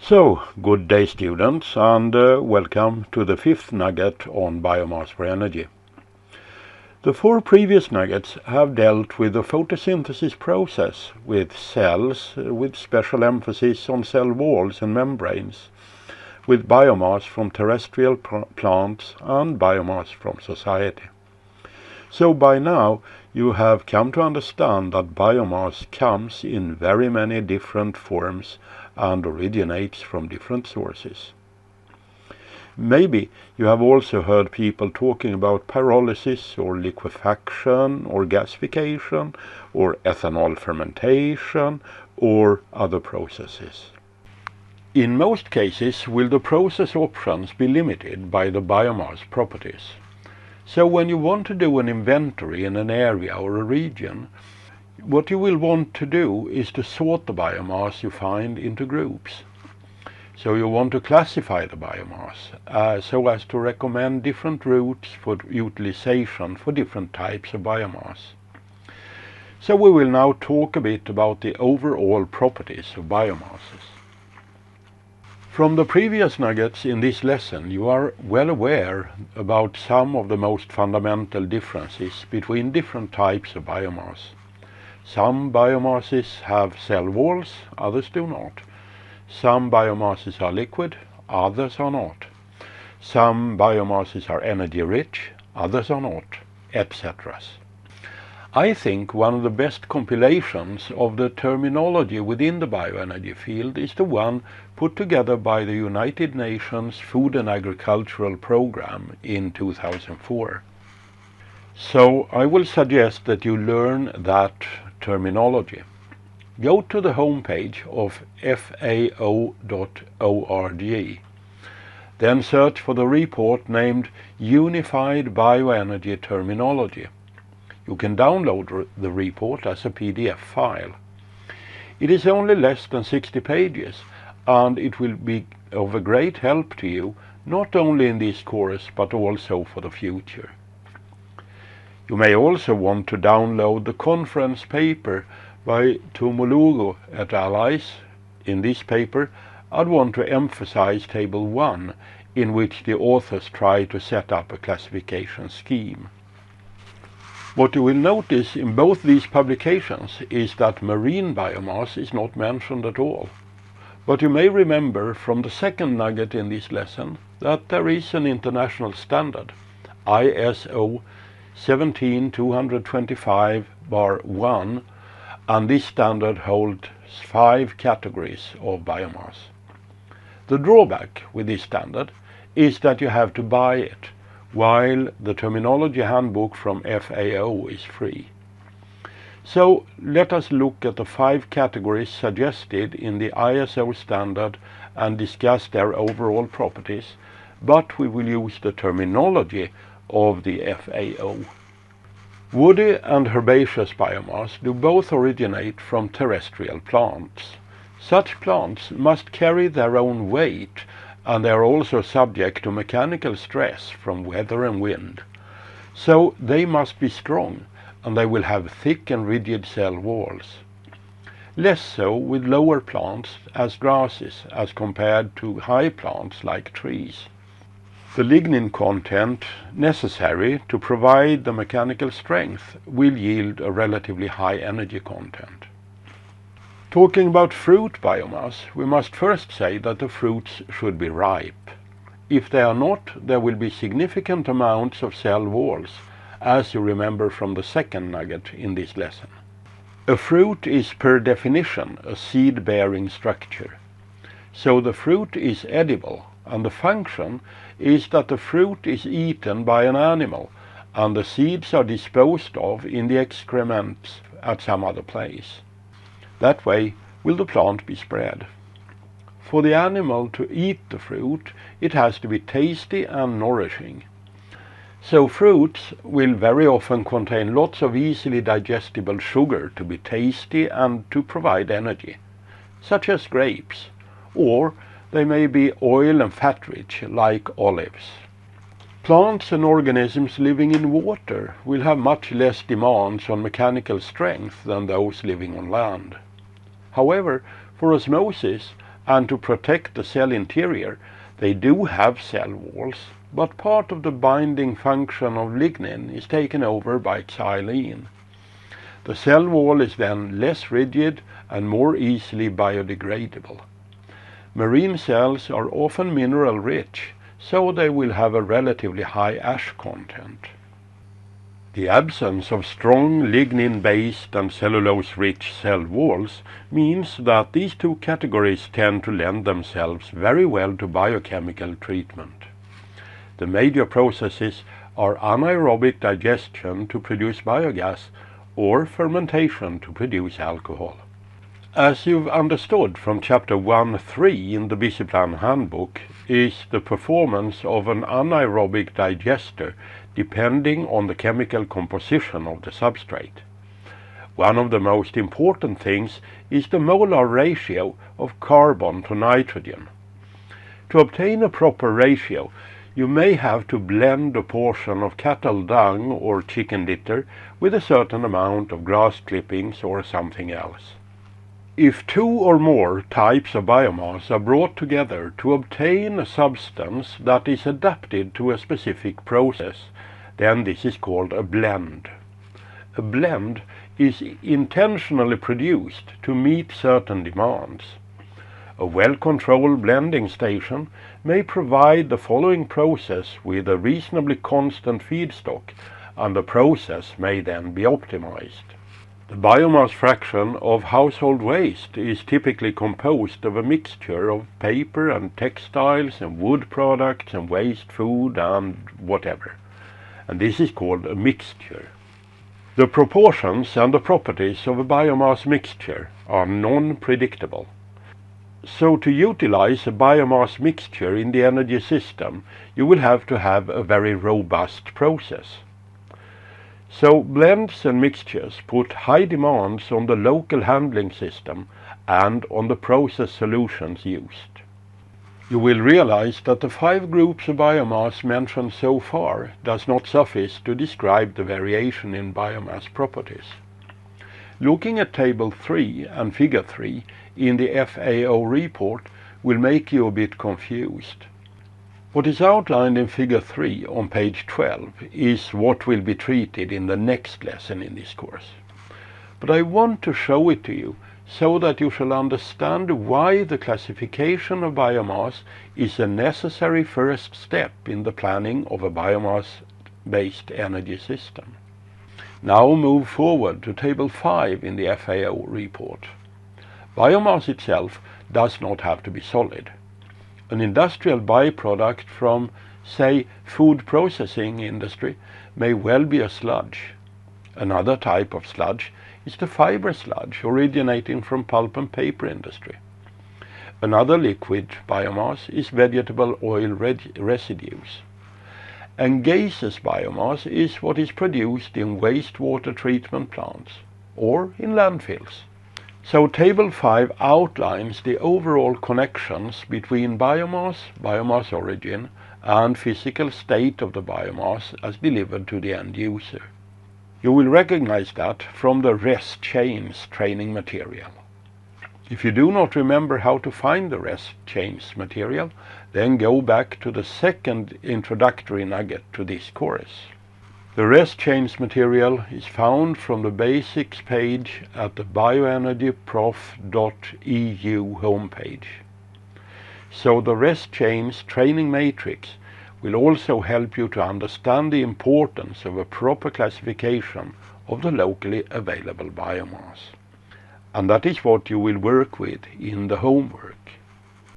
So, good day students, and welcome to the fifth nugget on biomass for energy. The four previous nuggets have dealt with the photosynthesis process with cells, with special emphasis on cell walls and membranes, with biomass from terrestrial plants and biomass from society. So by now you have come to understand that biomass comes in very many different forms and originates from different sources. Maybe you have also heard people talking about pyrolysis or liquefaction or gasification or ethanol fermentation or other processes. In most cases will the process options be limited by the biomass properties. So when you want to do an inventory in an area or a region, what you will want to do is to sort the biomass you find into groups. So you want to classify the biomass so as to recommend different routes for utilization for different types of biomass. So we will now talk a bit about the overall properties of biomasses. From the previous nuggets in this lesson, you are well aware about some of the most fundamental differences between different types of biomass. Some biomasses have cell walls, others do not. Some biomasses are liquid, others are not. Some biomasses are energy rich, others are not, etc. I think one of the best compilations of the terminology within the bioenergy field is the one put together by the United Nations Food and Agricultural Programme in 2004. So I will suggest that you learn that terminology. Go to the homepage of FAO.org. Then search for the report named Unified Bioenergy Terminology. You can download the report as a PDF file. It is only less than 60 pages and it will be of a great help to you, not only in this course but also for the future. You may also want to download the conference paper by Tumulugo et al. In this paper, I'd want to emphasize Table 1, in which the authors try to set up a classification scheme. What you will notice in both these publications is that marine biomass is not mentioned at all. But you may remember from the second nugget in this lesson that there is an international standard, ISO 17225-1, and this standard holds 5 categories of biomass. The drawback with this standard is that you have to buy it, while the terminology handbook from FAO is free. So let us look at the 5 categories suggested in the ISO standard and discuss their overall properties, but we will use the terminology of the FAO. Woody and herbaceous biomass do both originate from terrestrial plants. Such plants must carry their own weight, and they are also subject to mechanical stress from weather and wind. So they must be strong, and they will have thick and rigid cell walls. Less so with lower plants as grasses as compared to high plants like trees. The lignin content necessary to provide the mechanical strength will yield a relatively high energy content. Talking about fruit biomass, we must first say that the fruits should be ripe. If they are not, there will be significant amounts of cell walls, as you remember from the second nugget in this lesson. A fruit is per definition a seed-bearing structure. So the fruit is edible, and the function is that the fruit is eaten by an animal, and the seeds are disposed of in the excrements at some other place. That way will the plant be spread. For the animal to eat the fruit, it has to be tasty and nourishing. So fruits will very often contain lots of easily digestible sugar to be tasty and to provide energy, such as grapes, or they may be oil and fat rich like olives. Plants and organisms living in water will have much less demands on mechanical strength than those living on land. However, for osmosis and to protect the cell interior, they do have cell walls, but part of the binding function of lignin is taken over by xylene. The cell wall is then less rigid and more easily biodegradable. Marine cells are often mineral rich, so they will have a relatively high ash content. The absence of strong lignin-based and cellulose-rich cell walls means that these two categories tend to lend themselves very well to biochemical treatment. The major processes are anaerobic digestion to produce biogas or fermentation to produce alcohol. As you've understood from Chapter 1.3 in the BusyPlan Handbook, is the performance of an anaerobic digester depending on the chemical composition of the substrate. One of the most important things is the molar ratio of carbon to nitrogen. To obtain a proper ratio, you may have to blend a portion of cattle dung or chicken litter with a certain amount of grass clippings or something else. If two or more types of biomass are brought together to obtain a substance that is adapted to a specific process, then this is called a blend. A blend is intentionally produced to meet certain demands. A well-controlled blending station may provide the following process with a reasonably constant feedstock, and the process may then be optimized. The biomass fraction of household waste is typically composed of a mixture of paper and textiles and wood products and waste food and whatever. And this is called a mixture. The proportions and the properties of a biomass mixture are non-predictable. So to utilize a biomass mixture in the energy system, you will have to have a very robust process. So blends and mixtures put high demands on the local handling system and on the process solutions used. You will realize that the 5 groups of biomass mentioned so far does not suffice to describe the variation in biomass properties. Looking at Table 3 and Figure 3 in the FAO report will make you a bit confused. What is outlined in Figure 3 on page 12 is what will be treated in the next lesson in this course. But I want to show it to you so that you shall understand why the classification of biomass is a necessary first step in the planning of a biomass-based energy system. Now move forward to Table 5 in the FAO report. Biomass itself does not have to be solid. An industrial byproduct from, say, food processing industry may well be a sludge. Another type of sludge is the fiber sludge originating from pulp and paper industry. Another liquid biomass is vegetable oil residues. And gaseous biomass is what is produced in wastewater treatment plants or in landfills. So Table 5 outlines the overall connections between biomass, biomass origin, and physical state of the biomass as delivered to the end user. You will recognize that from the rest chains training material. If you do not remember how to find the rest chains material, then go back to the second introductory nugget to this course. The rest chains material is found from the basics page at the bioenergyprof.eu homepage. So the rest chains training matrix will also help you to understand the importance of a proper classification of the locally available biomass. And that is what you will work with in the homework.